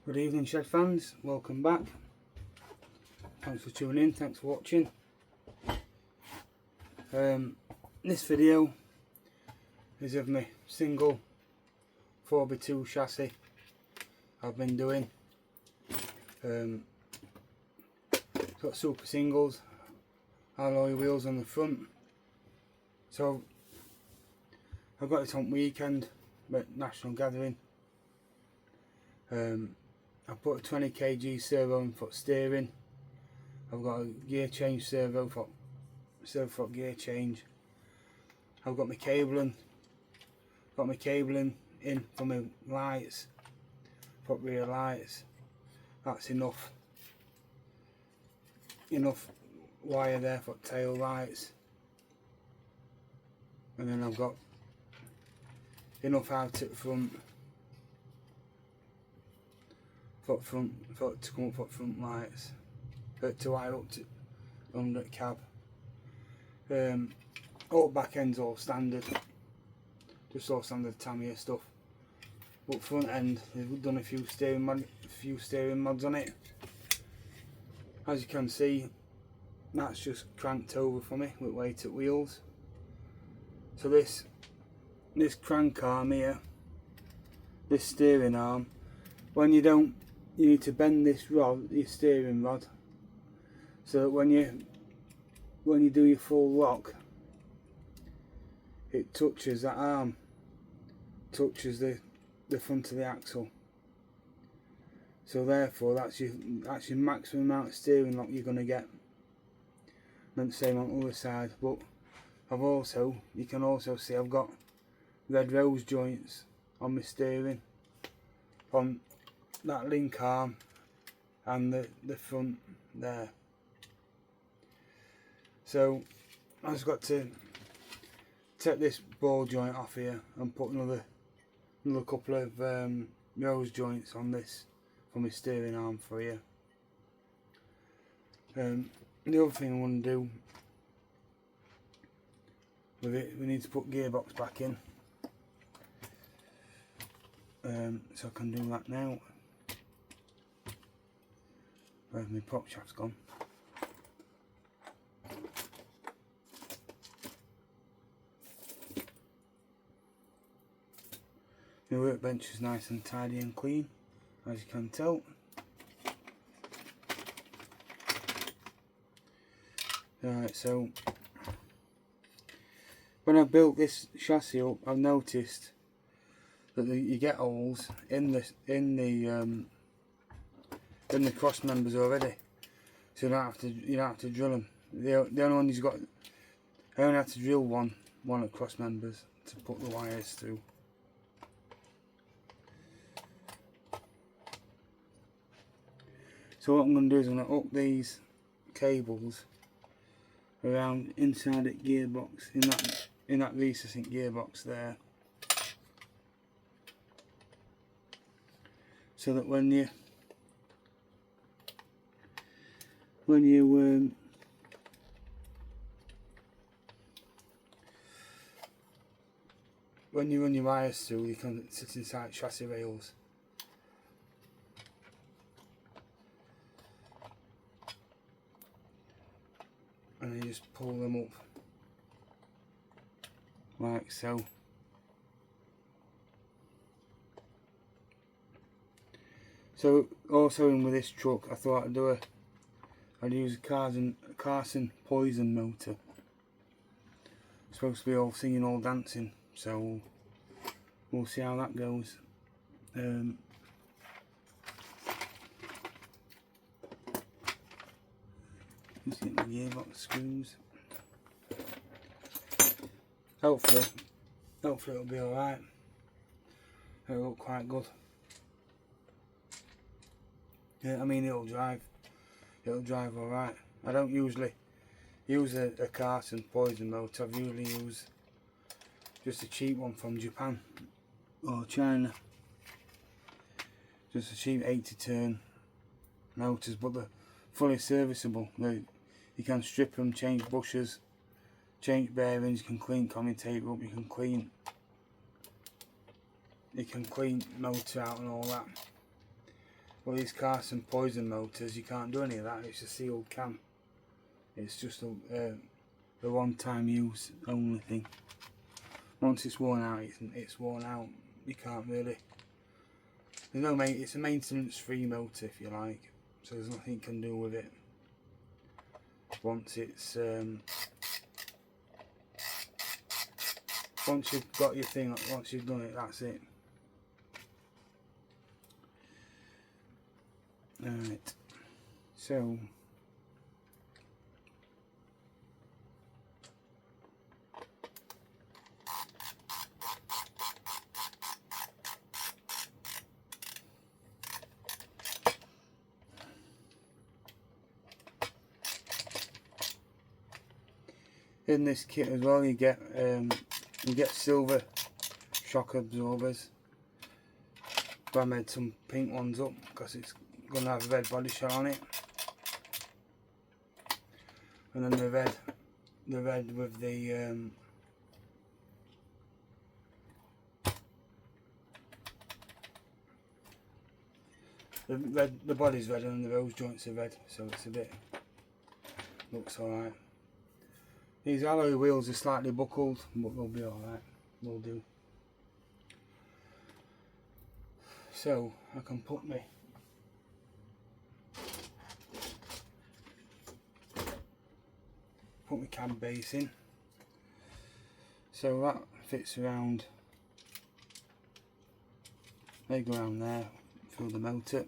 Good evening, shed fans, welcome back. Thanks for tuning in, thanks for watching. This video is of my single 4x2 chassis I've been doing. Got super singles, alloy wheels on the front. So I got this on weekend at National Gathering. I put a 20 kg servo and foot steering. I've got a gear change servo foot gear change. I've got my cabling. In for my lights, for rear lights. That's enough wire there for tail lights. And then I've got enough out at front. To come up for front lights, to wire up to under the cab. All back ends all standard, just all standard Tamiya stuff. But front end, they've done a few steering mods on it. As you can see, that's just cranked over for me with weighted wheels. So this crank arm here, this steering arm, when you need to bend this rod, your steering rod, so that when you do your full lock, it touches that arm, touches the front of the axle. So therefore that's your maximum amount of steering lock you're going to get. And the same on the other side. But you can also see I've got red rose joints on my steering, on that link arm and the front there. So I just got to take this ball joint off here and put another couple of rose joints on this for my steering arm for here. The other thing I want to do with it, we need to put gearbox back in. So I can do that now. Where's my prop shaft's gone? The workbench is nice and tidy and clean, as you can tell. Right, so when I built this chassis up, I've noticed that you get holes in the cross members already, so you don't have to drill them. The only one you've got, I only have to drill one at cross members to put the wires through. So what I'm going to do is I'm going to hook these cables around inside the gearbox, in that recessing gearbox there, so that when you run your wires through, you can sit inside chassis rails. And you just pull them up like so. So also in with this truck, I thought I'd use a Carson Poison motor. It's supposed to be all singing, all dancing, so we'll see how that goes. Just get the gearbox screws. Hopefully it'll be alright. It'll look quite good. Yeah, I mean it'll drive alright. I don't usually use a Carson Poison motor. I've usually used just a cheap one from Japan or China. Just a cheap 80 turn motors, but they're fully serviceable. You can strip them, change bushers, change bearings, you can clean commutator up, you can clean motor out and all that. Well, these Carson Poison motors, you can't do any of that. It's a sealed cam. It's just a one-time use only thing. Once it's worn out, it's worn out. You can't really. There's no it's a maintenance-free motor, if you like. So there's nothing you can do with it. Once it's once you've got your thing, once you've done it, that's it. Alright, so in this kit as well, you get silver shock absorbers. But I made some pink ones up because it's going to have a red body shell on it, and then the red with the body's red and the rose joints are red, so it's a bit, looks alright. These alloy wheels are slightly buckled, but they'll be alright, will do. So I can put my cab base in. So that fits around, they go around there through the motor.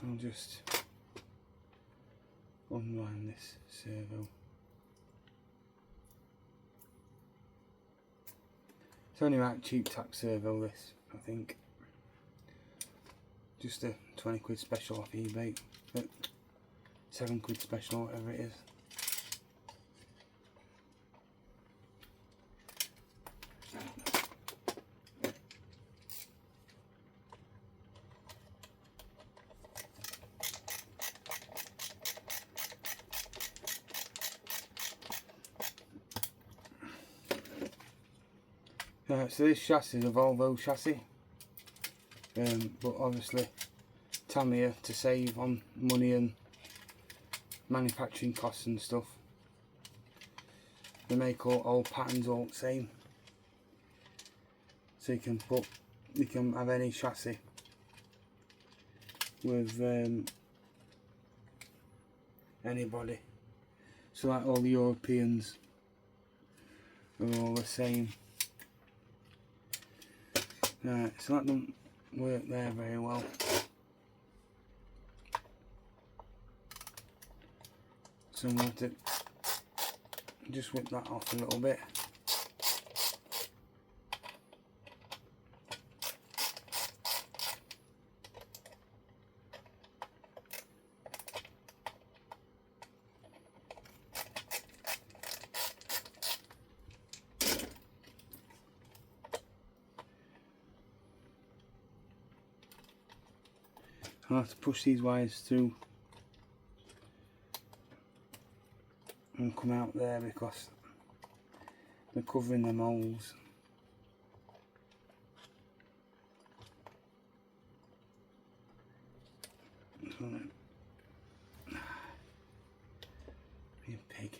I'll just unwind this servo. It's only right cheap tack servo, this, I think. Just a 20 quid special off eBay, but 7 quid special, whatever it is. So this chassis is a Volvo chassis, but obviously Tamiya, to save on money and manufacturing costs and stuff, they make all patterns all the same, so you can have any chassis with anybody. So like all the Europeans are all the same. Right, so that doesn't work there very well. So I'm going to just whip that off a little bit. I'll have to push these wires through and come out there because they're covering the moles. Be a pig.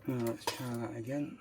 Now let's try that again.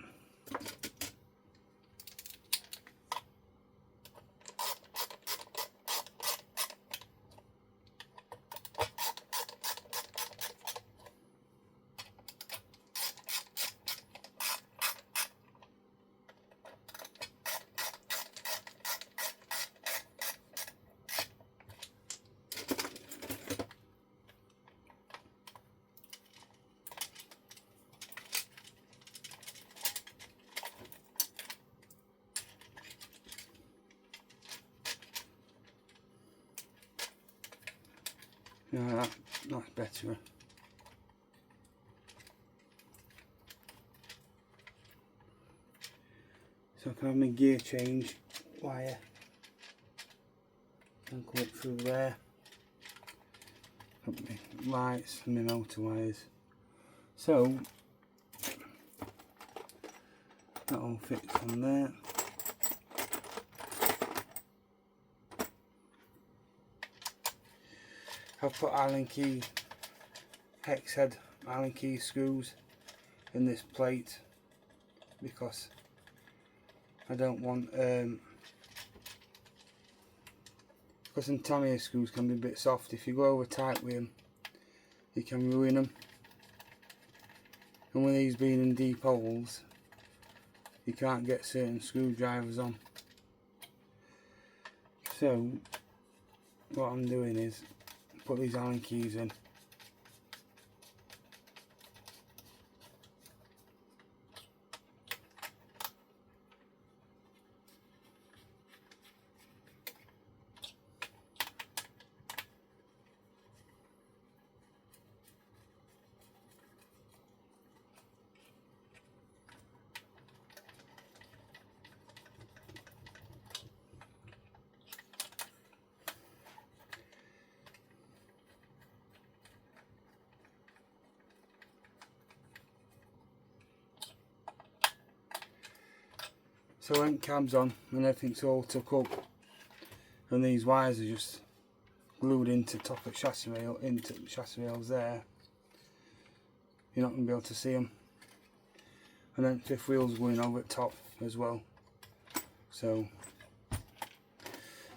Yeah, that's better. So I can have my gear change wire and go up through there. Got my lights and my motor wires. So that all fits on there. I've put Allen key hex head Allen key screws in this plate because I don't want because some Tamiya screws can be a bit soft. If you go over tight with them, you can ruin them. And with these being in deep holes, you can't get certain screwdrivers on. So what I'm doing is put these Allen keys in. So when cab's on and everything's all took up and these wires are just glued into top of chassis rail, into chassis rails there, you're not going to be able to see them. And then fifth wheel's going over the top as well. So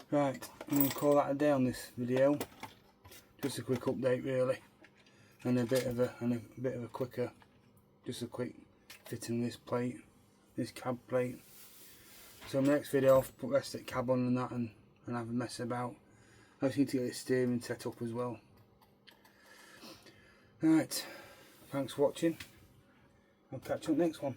right, I'm going to call that a day on this video. Just a quick update really, and a bit of a quicker, just a quick fitting this plate, this cab plate. So in the next video I'll put the rest of the cab on and that and have a mess about. I just need to get this steering set up as well. Right, thanks for watching. I'll catch you on the next one.